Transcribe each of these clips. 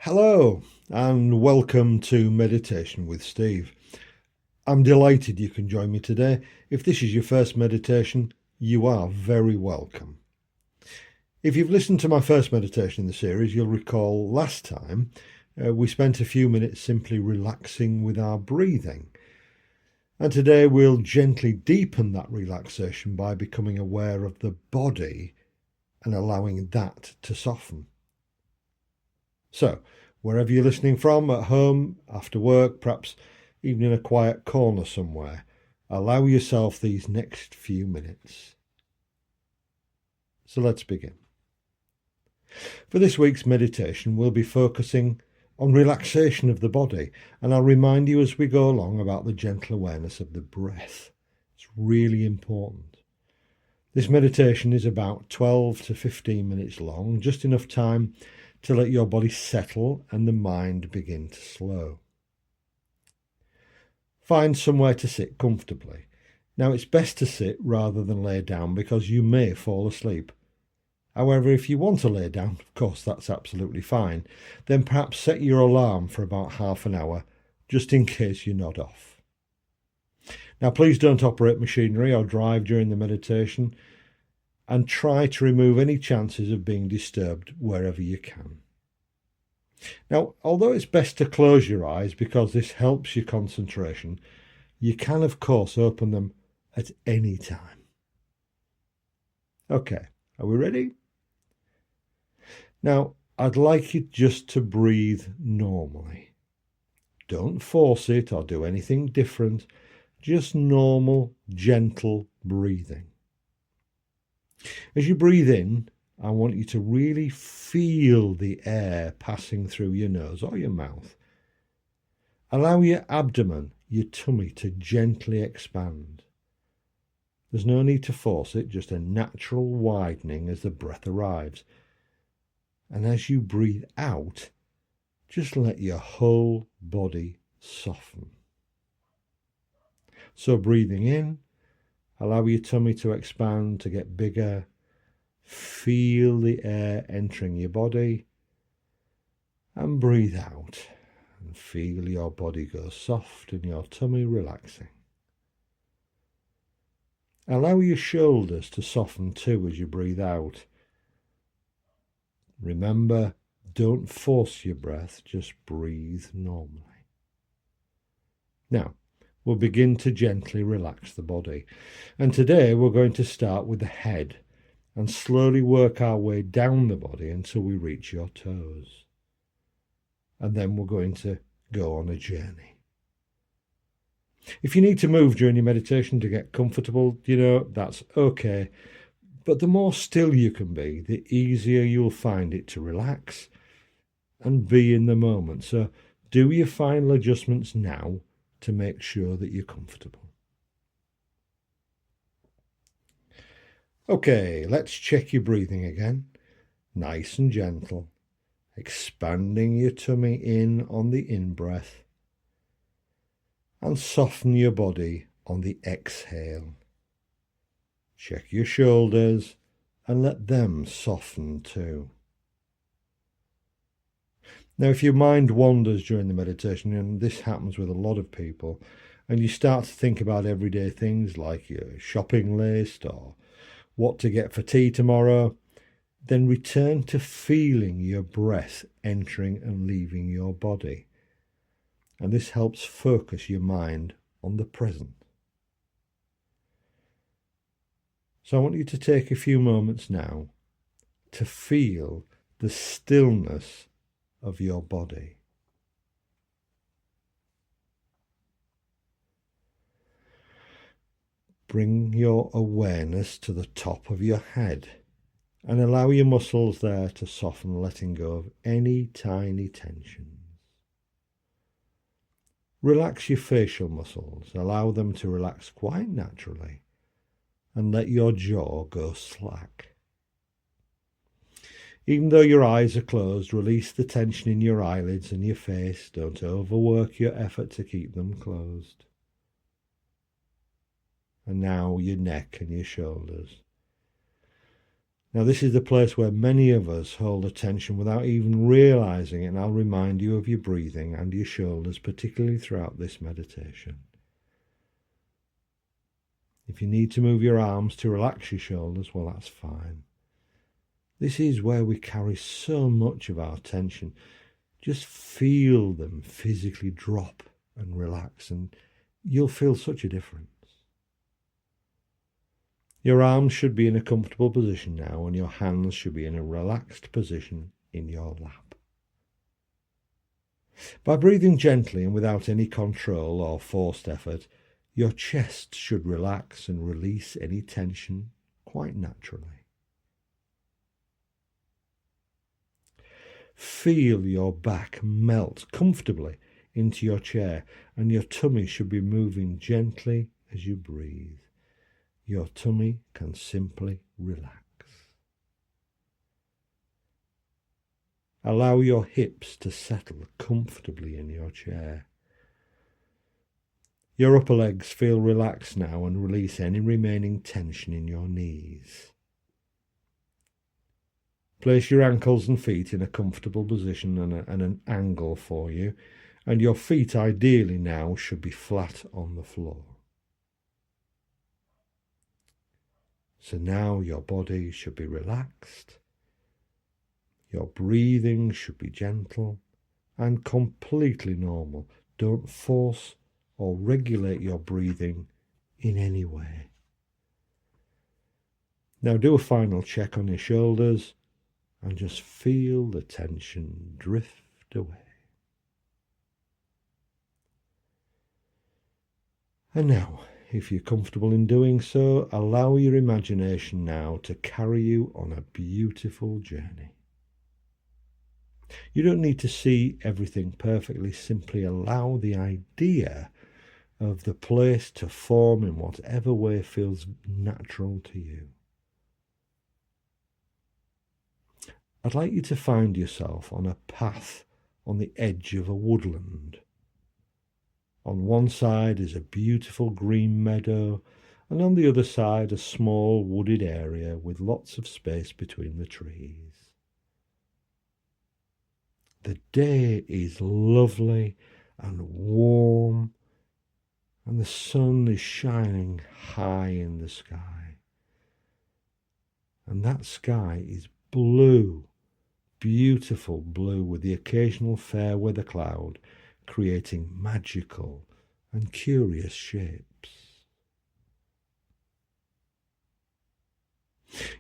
Hello and welcome to Meditation with Steve. I'm delighted you can join me today. If this is your first meditation, you are very welcome. If you've listened to my first meditation in the series, you'll recall last time we spent a few minutes simply relaxing with our breathing. And today we'll gently deepen that relaxation by becoming aware of the body and allowing that to soften. So, wherever you're listening from, at home, after work, perhaps even in a quiet corner somewhere, allow yourself these next few minutes. So let's begin. For this week's meditation, we'll be focusing on relaxation of the body, and I'll remind you as we go along about the gentle awareness of the breath. It's really important. This meditation is about 12 to 15 minutes long, just enough time to let your body settle and the mind begin to slow. Find somewhere to sit comfortably. Now, it's best to sit rather than lay down because you may fall asleep. However, if you want to lay down, of course, that's absolutely fine. Then perhaps set your alarm for about half an hour, just in case you nod off. Now, please don't operate machinery or drive during the meditation, and try to remove any chances of being disturbed wherever you can. Now, although it's best to close your eyes because this helps your concentration, you can, of course, open them at any time. Okay, are we ready? Now, I'd like you just to breathe normally. Don't force it or do anything different, just normal, gentle breathing. As you breathe in, I want you to really feel the air passing through your nose or your mouth. Allow your abdomen, your tummy, to gently expand. There's no need to force it, just a natural widening as the breath arrives. And as you breathe out, just let your whole body soften. So breathing in, allow your tummy to expand, to get bigger. Feel the air entering your body. And breathe out. And feel your body go soft and your tummy relaxing. Allow your shoulders to soften too as you breathe out. Remember, don't force your breath, just breathe normally. Now, we'll begin to gently relax the body. And today we're going to start with the head and slowly work our way down the body until we reach your toes. And then we're going to go on a journey. If you need to move during your meditation to get comfortable, that's okay. But the more still you can be, the easier you'll find it to relax and be in the moment. So do your final adjustments now to make sure that you're comfortable. Okay, let's check your breathing again. Nice and gentle, expanding your tummy in on the in-breath and soften your body on the exhale. Check your shoulders and let them soften too. Now, if your mind wanders during the meditation, and this happens with a lot of people, and you start to think about everyday things like your shopping list or what to get for tea tomorrow, then return to feeling your breath entering and leaving your body. And this helps focus your mind on the present. So I want you to take a few moments now to feel the stillness of your body. Bring your awareness to the top of your head and allow your muscles there to soften, letting go of any tiny tensions. Relax your facial muscles, allow them to relax quite naturally, and let your jaw go slack. Even though your eyes are closed, release the tension in your eyelids and your face. Don't overwork your effort to keep them closed. And now your neck and your shoulders. Now, this is the place where many of us hold attention without even realizing it, and I'll remind you of your breathing and your shoulders, particularly throughout this meditation. If you need to move your arms to relax your shoulders, well, that's fine. This is where we carry so much of our tension. Just feel them physically drop and relax, and you'll feel such a difference. Your arms should be in a comfortable position now, and your hands should be in a relaxed position in your lap. By breathing gently and without any control or forced effort, your chest should relax and release any tension quite naturally. Feel your back melt comfortably into your chair, and your tummy should be moving gently as you breathe. Your tummy can simply relax. Allow your hips to settle comfortably in your chair. Your upper legs feel relaxed now and release any remaining tension in your knees. Place your ankles and feet in a comfortable position and an angle for you, and your feet ideally now should be flat on the floor. So now your body should be relaxed, your breathing should be gentle and completely normal. Don't force or regulate your breathing in any way. Now do a final check on your shoulders and just feel the tension drift away. And now, if you're comfortable in doing so, allow your imagination now to carry you on a beautiful journey. You don't need to see everything perfectly, simply allow the idea of the place to form in whatever way feels natural to you. I'd like you to find yourself on a path on the edge of a woodland. On one side is a beautiful green meadow, and on the other side a small wooded area with lots of space between the trees. The day is lovely and warm, and the sun is shining high in the sky. And that sky is blue, beautiful blue, with the occasional fair weather cloud creating magical and curious shapes.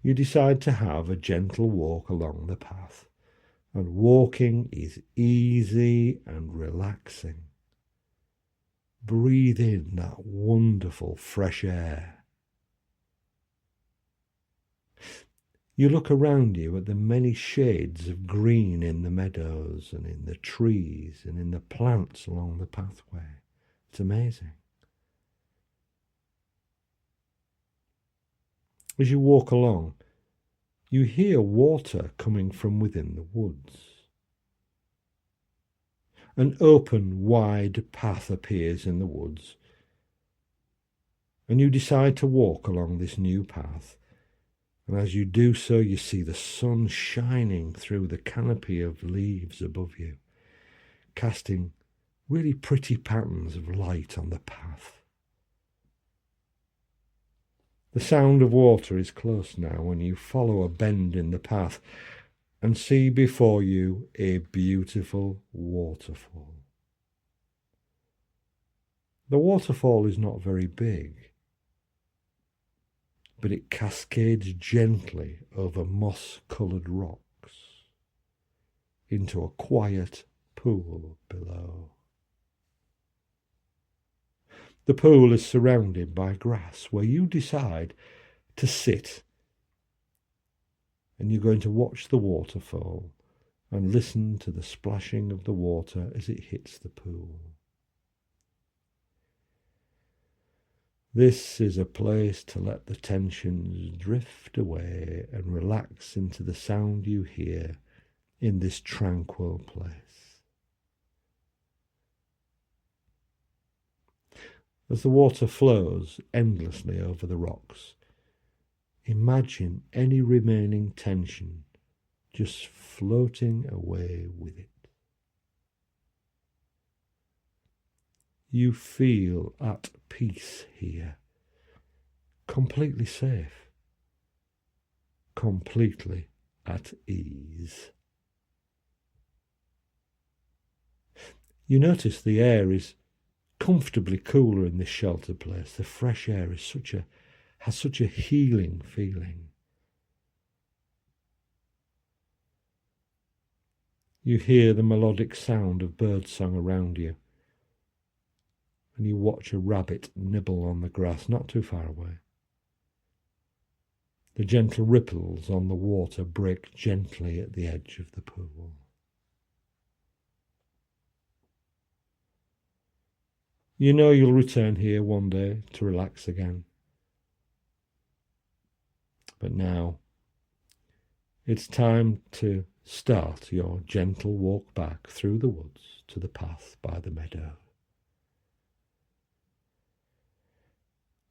You decide to have a gentle walk along the path, and walking is easy and relaxing. Breathe in that wonderful fresh air. You look around you at the many shades of green in the meadows and in the trees and in the plants along the pathway. It's amazing. As you walk along, you hear water coming from within the woods. An open, wide path appears in the woods, and you decide to walk along this new path. And as you do so, you see the sun shining through the canopy of leaves above you, casting really pretty patterns of light on the path. The sound of water is close now, and you follow a bend in the path and see before you a beautiful waterfall. The waterfall is not very big, but it cascades gently over moss-coloured rocks into a quiet pool below. The pool is surrounded by grass, where you decide to sit, and you're going to watch the waterfall and listen to the splashing of the water as it hits the pool. This is a place to let the tensions drift away and relax into the sound you hear in this tranquil place. As the water flows endlessly over the rocks, Imagine any remaining tension just floating away with it. You feel at peace here, completely safe, completely at ease. You notice the air is comfortably cooler in this sheltered place. The fresh air is has such a healing feeling. You hear the melodic sound of birdsong around you, and you watch a rabbit nibble on the grass not too far away. The gentle ripples on the water break gently at the edge of the pool. You know you'll return here one day to relax again. But now, it's time to start your gentle walk back through the woods to the path by the meadow.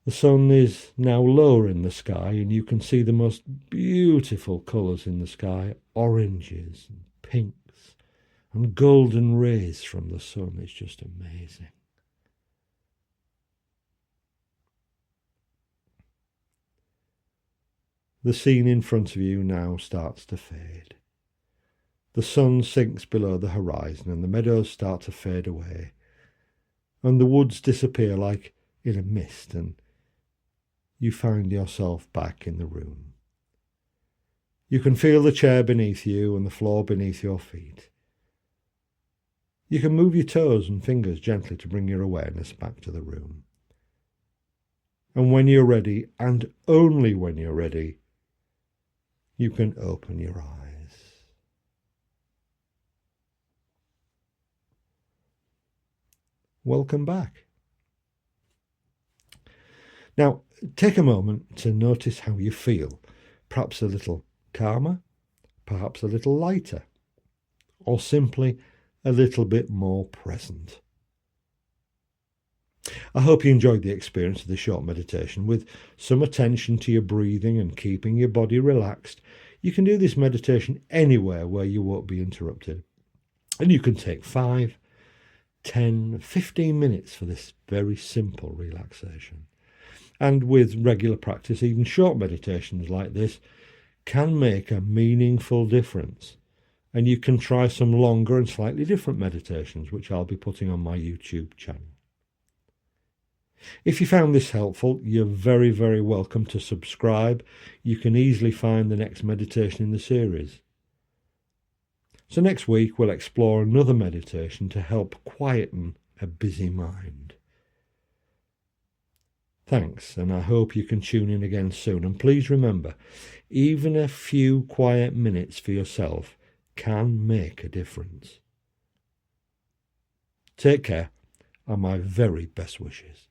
The sun is now lower in the sky, and you can see the most beautiful colours in the sky, oranges and pinks and golden rays from the sun. It's just amazing. The scene in front of you now starts to fade. The sun sinks below the horizon and the meadows start to fade away, and the woods disappear like in a mist, and you find yourself back in the room. You can feel the chair beneath you and the floor beneath your feet. You can move your toes and fingers gently to bring your awareness back to the room. And when you're ready, and only when you're ready, you can open your eyes. Welcome back. Now, take a moment to notice how you feel. Perhaps a little calmer, perhaps a little lighter, or simply a little bit more present. I hope you enjoyed the experience of the short meditation. With some attention to your breathing and keeping your body relaxed, you can do this meditation anywhere where you won't be interrupted. And you can take 5, 10, 15 minutes for this very simple relaxation. And with regular practice, even short meditations like this can make a meaningful difference. And you can try some longer and slightly different meditations, which I'll be putting on my YouTube channel. If you found this helpful, you're very, very welcome to subscribe. You can easily find the next meditation in the series. So next week we'll explore another meditation to help quieten a busy mind. Thanks, and I hope you can tune in again soon. And please remember, even a few quiet minutes for yourself can make a difference. Take care, and my very best wishes.